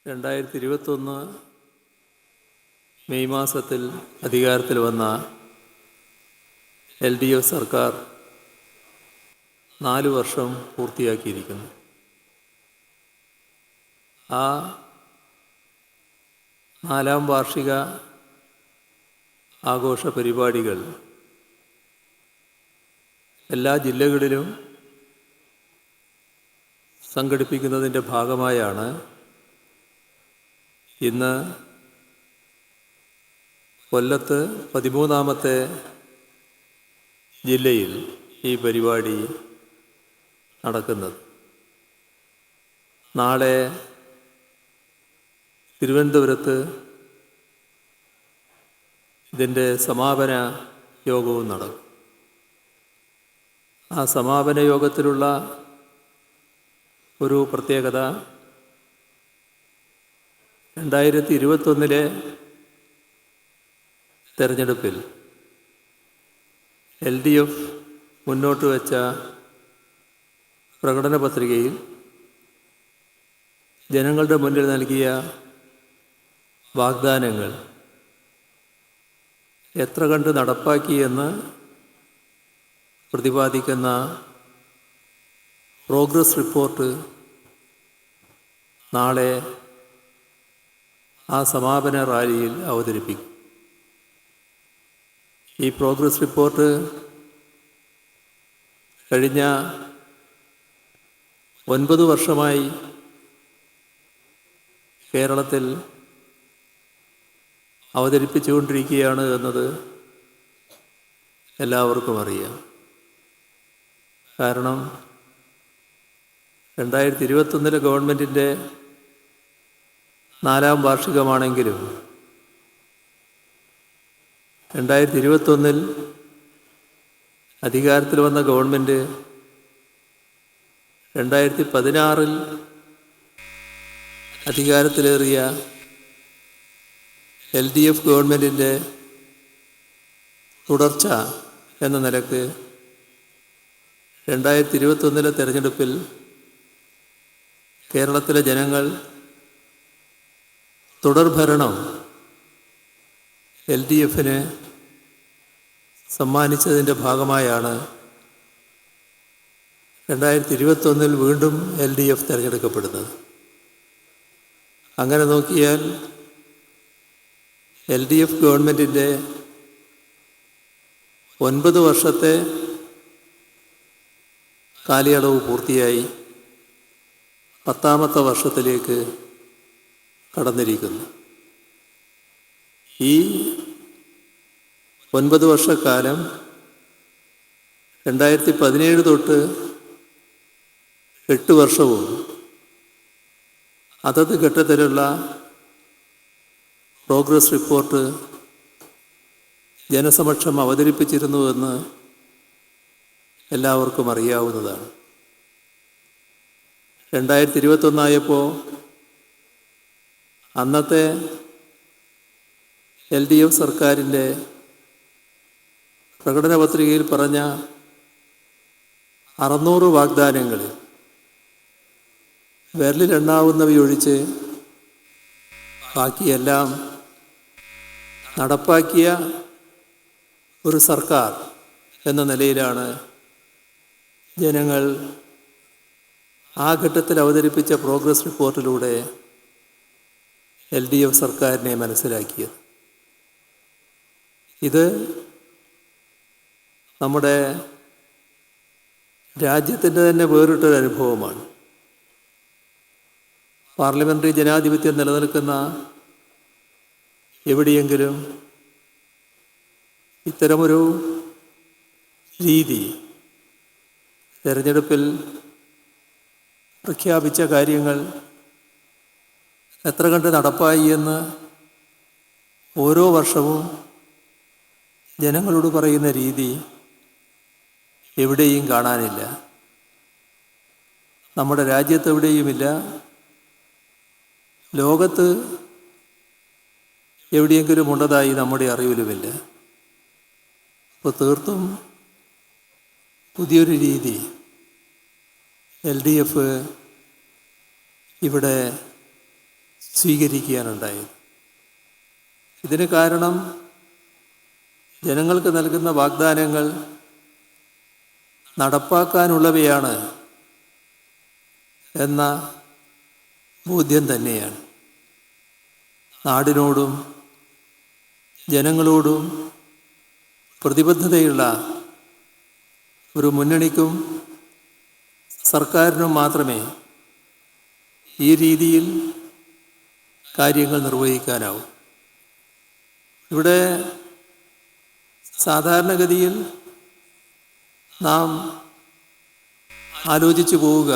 2021 May മാസത്തിൽ അധികാരത്തിൽ വന്ന LDF സർക്കാർ 4 വർഷം പൂർത്തിയാക്കിയിരിക്കുന്നു. ആ 4ാം വാർഷിക ആഘോഷ പരിപാടികൾ എല്ലാ ജില്ലകളിലും സംഘടിപ്പിക്കുന്നതിൻ്റെ ഭാഗമായാണ് ഇന്ന് കൊല്ലത്ത് 13ാമത്തെ ജില്ലയിൽ ഈ പരിപാടി നടക്കുന്നത്. നാളെ തിരുവനന്തപുരത്ത് ഇതിൻ്റെ സമാപന യോഗവും നടക്കും. ആ സമാപന യോഗത്തിലുള്ള ഒരു പ്രത്യേകത 2021 തെരഞ്ഞെടുപ്പിൽ LDF മുന്നോട്ട് വച്ച പ്രകടന പത്രികയിൽ ജനങ്ങളുടെ മുന്നിൽ നൽകിയ വാഗ്ദാനങ്ങൾ എത്ര കണ്ട് നടപ്പാക്കിയെന്ന് പ്രതിപാദിക്കുന്ന പ്രോഗ്രസ് റിപ്പോർട്ട് നാളെ ആ സമാപന റാലിയിൽ അവതരിപ്പിക്കും. ഈ പ്രോഗ്രസ് റിപ്പോർട്ട് കഴിഞ്ഞ 9 വർഷമായി കേരളത്തിൽ അവതരിപ്പിച്ചുകൊണ്ടിരിക്കുകയാണ് എന്നത് എല്ലാവർക്കും അറിയാം. കാരണം 2021 ഗവൺമെൻറ്റിൻ്റെ 4ാം വാർഷികമാണെങ്കിലും 2021 അധികാരത്തിൽ വന്ന ഗവൺമെൻറ് 2016 അധികാരത്തിലേറിയ LDF ഗവൺമെൻറ്റിൻ്റെ തുടർച്ച എന്ന നിലക്ക് 2021 തെരഞ്ഞെടുപ്പിൽ കേരളത്തിലെ ജനങ്ങൾ തുടർഭരണം LDFന് സമ്മാനിച്ചതിൻ്റെ ഭാഗമായാണ് 2021 വീണ്ടും LDF തിരഞ്ഞെടുക്കപ്പെടുന്നത്. അങ്ങനെ നോക്കിയാൽ LDF ഗവൺമെൻറ്റിൻ്റെ 9 വർഷത്തെ കാലയളവ് പൂർത്തിയായി 10ാമത്തെ വർഷത്തിലേക്ക് കടന്നിരിക്കുന്നു. ഈ 9 വർഷക്കാലം 2017 തൊട്ട് 8 വർഷവും അതത് ഘട്ടത്തിലുള്ള പ്രോഗ്രസ് റിപ്പോർട്ട് ജനസമക്ഷം അവതരിപ്പിച്ചിരുന്നുവെന്ന് എല്ലാവർക്കും അറിയാവുന്നതാണ്. 2021 ആയപ്പോൾ അന്നത്തെ LDF സർക്കാരിൻ്റെ പ്രകടന പത്രികയിൽ പറഞ്ഞ 600 വാഗ്ദാനങ്ങളിൽ വിരലിലെണ്ണാവുന്നവയൊഴിച്ച് ബാക്കിയെല്ലാം നടപ്പാക്കിയ ഒരു സർക്കാർ എന്ന നിലയിലാണ് ജനങ്ങൾ ആ ഘട്ടത്തിൽ അവതരിപ്പിച്ച പ്രോഗ്രസ് റിപ്പോർട്ടിലൂടെ LDF സർക്കാരിനെ മനസ്സിലാക്കിയത്. ഇത് നമ്മുടെ രാജ്യത്തിൻ്റെ തന്നെ വേറിട്ടൊരു അനുഭവമാണ്. പാർലമെൻ്ററി ജനാധിപത്യം നിലനിൽക്കുന്ന എവിടെയെങ്കിലും ഇത്തരമൊരു രീതി തെരഞ്ഞെടുപ്പിൽ പ്രഖ്യാപിച്ച കാര്യങ്ങൾ എത്ര കണ്ട് നടപ്പായി എന്ന് ഓരോ വർഷവും ജനങ്ങളോട് പറയുന്ന രീതി എവിടെയും കാണാനില്ല. നമ്മുടെ രാജ്യത്തെവിടെയുമില്ല, ലോകത്ത് എവിടെയെങ്കിലും ഉള്ളതായി നമ്മുടെ അറിവിലുമില്ല. അപ്പോൾ തീർത്തും പുതിയൊരു രീതി LDF ഇവിടെ സ്വീകരിക്കാനുണ്ടായത്. ഇതിന് കാരണം ജനങ്ങൾക്ക് നൽകുന്ന വാഗ്ദാനങ്ങൾ നടപ്പാക്കാനുള്ളവയാണ് എന്ന ബോധ്യം തന്നെയാണ്. നാടിനോടും ജനങ്ങളോടും പ്രതിബദ്ധതയുള്ള ഒരു മുന്നണിക്കും സർക്കാരിനും മാത്രമേ ഈ രീതിയിൽ കാര്യങ്ങൾ നിർവഹിക്കാനാവും. ഇവിടെ സാധാരണഗതിയിൽ നാം ആലോചിച്ചു പോവുക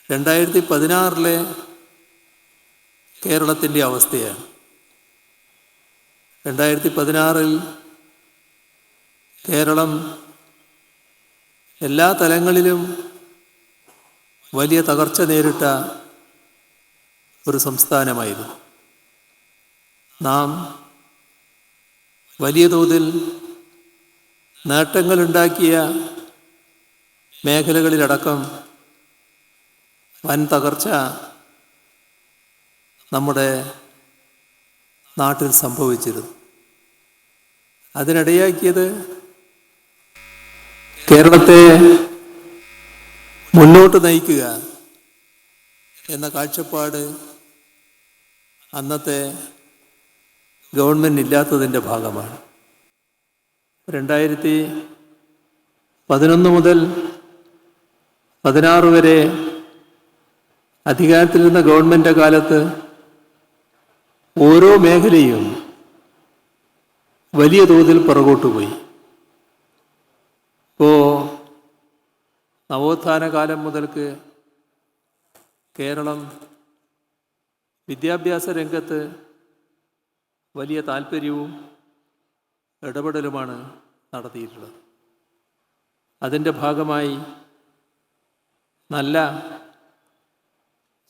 2016 കേരളത്തിൻ്റെ അവസ്ഥയാണ്. 2016 കേരളം എല്ലാ തലങ്ങളിലും വലിയ തകർച്ച നേരിട്ട ഒരു സംസ്ഥാനമായിരുന്നു. നാം വലിയ തോതിൽ നേട്ടങ്ങളുണ്ടാക്കിയ മേഖലകളിലടക്കം വൻ തകർച്ച നമ്മുടെ നാട്ടിൽ സംഭവിച്ചിരുന്നു. അതിനിടയാക്കിയത് കേരളത്തെ മുന്നോട്ട് നയിക്കുക എന്ന കാഴ്ചപ്പാട് അന്നത്തെ ഗവൺമെൻറ് ഇല്ലാത്തതിൻ്റെ ഭാഗമാണ്. 2011 മുതൽ 16 വരെ അധികാരത്തിലിരുന്ന ഗവൺമെൻറ് കാലത്ത് ഓരോ മേഖലയും വലിയ തോതിൽ പുറകോട്ട് പോയി. ഇപ്പോൾ നവോത്ഥാന കാലം മുതൽക്ക് കേരളം വിദ്യാഭ്യാസ രംഗത്ത് വലിയ താല്പര്യവും ഇടപെടലുമാണ് നടത്തിയിട്ടുള്ളത്. അതിൻ്റെ ഭാഗമായി നല്ല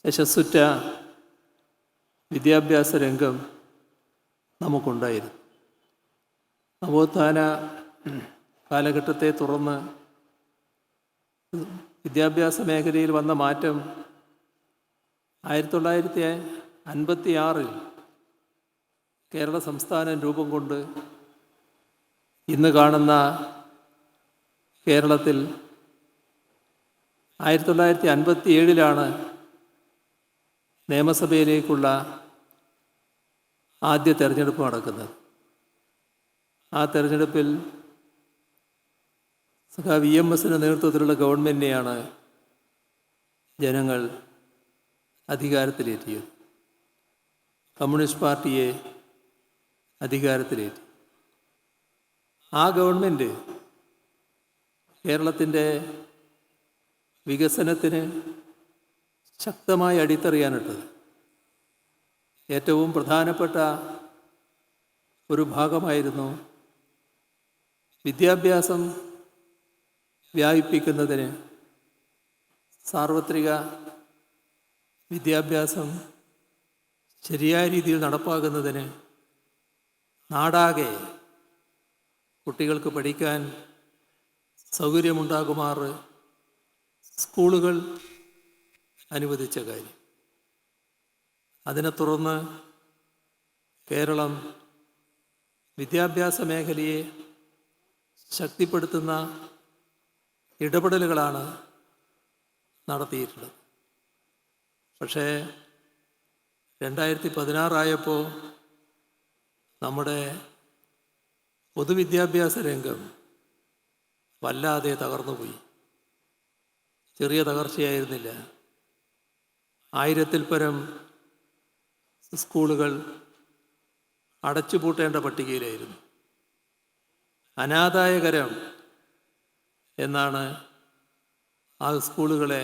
യശസ്സുറ്റ വിദ്യാഭ്യാസ രംഗം നമുക്കുണ്ടായിരുന്നു. നവോത്ഥാന കാലഘട്ടത്തെ തുടർന്ന് വിദ്യാഭ്യാസ മേഖലയിൽ വന്ന മാറ്റം 1956 കേരള സംസ്ഥാനം രൂപം കൊണ്ട് ഇന്ന് കാണുന്ന കേരളത്തിൽ 1957 നിയമസഭയിലേക്കുള്ള ആദ്യ തെരഞ്ഞെടുപ്പ് നടക്കുന്നത്. ആ തെരഞ്ഞെടുപ്പിൽ VMS നേതൃത്വത്തിലുള്ള ഗവൺമെൻറ്റിനെയാണ് ജനങ്ങൾ അധികാരത്തിലേറ്റിയത്. കമ്മ്യൂണിസ്റ്റ് പാർട്ടിയെ അധികാരത്തിലേറ്റി. ആ ഗവൺമെൻറ് കേരളത്തിൻ്റെ വികസനത്തിന് ശക്തമായി അടിത്തറയാനിട്ടത്. ഏറ്റവും പ്രധാനപ്പെട്ട ഒരു ഭാഗമായിരുന്നു വിദ്യാഭ്യാസം വ്യാപിപ്പിക്കുന്നതിന്, സാർവത്രിക വിദ്യാഭ്യാസം ശരിയായ രീതിയിൽ നടപ്പാക്കുന്നതിന് നാടാകെ കുട്ടികൾക്ക് പഠിക്കാൻ സൗകര്യമുണ്ടാകുമാറ് സ്കൂളുകൾ അനുവദിച്ച കാര്യം. അതിനെ തുടർന്ന് കേരളം വിദ്യാഭ്യാസ മേഖലയെ ശക്തിപ്പെടുത്തുന്ന ഇടപെടലുകളാണ് നടത്തിയിട്ടുള്ളത്. പക്ഷേ 2016 ആയപ്പോൾ നമ്മുടെ പൊതുവിദ്യാഭ്യാസ രംഗം വല്ലാതെ തകർന്നുപോയി. ചെറിയ തകർച്ചയായിരുന്നില്ല. 1000-ൽ പരം സ്കൂളുകൾ അടച്ചുപൂട്ടേണ്ട പട്ടികയിലായിരുന്നു. അനാദായകരം എന്നാണ് ആ സ്കൂളുകളെ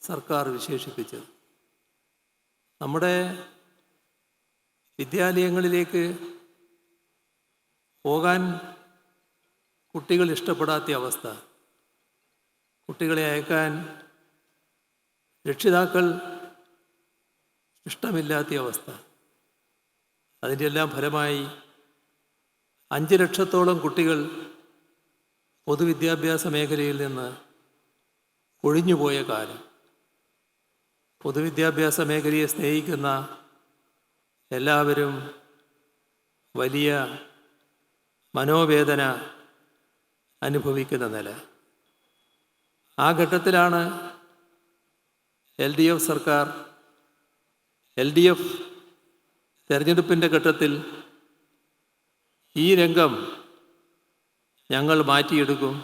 സർക്കാർ വിശേഷിപ്പിച്ചത്. നമ്മുടെ വിദ്യാലയങ്ങളിലേക്ക് പോകാൻ കുട്ടികൾ ഇഷ്ടപ്പെടാത്ത അവസ്ഥ, കുട്ടികളെ അയക്കാൻ രക്ഷിതാക്കൾ ഇഷ്ടമില്ലാത്ത അവസ്ഥ. അതിൻ്റെ എല്ലാം ഫലമായി 5 ലക്ഷത്തോളം കുട്ടികൾ പൊതുവിദ്യാഭ്യാസ മേഖലയിൽ നിന്ന് ഒഴിഞ്ഞുപോയ കാലം. പൊതുവിദ്യാഭ്യാസ മേഖലയെ സ്നേഹിക്കുന്ന എല്ലാവരും വലിയ മനോവേദന അനുഭവിക്കുന്ന നില. ആ ഘട്ടത്തിലാണ് LDF സർക്കാർ LDF തെരഞ്ഞെടുപ്പിൻ്റെ ഘട്ടത്തിൽ ഈ രംഗം ഞങ്ങൾ മാറ്റിയെടുക്കും,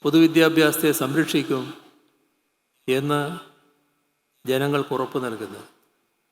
പൊതുവിദ്യാഭ്യാസത്തെ സംരക്ഷിക്കും എന്ന് ജനങ്ങൾക്ക് ഉറപ്പ് നൽകുന്നത്.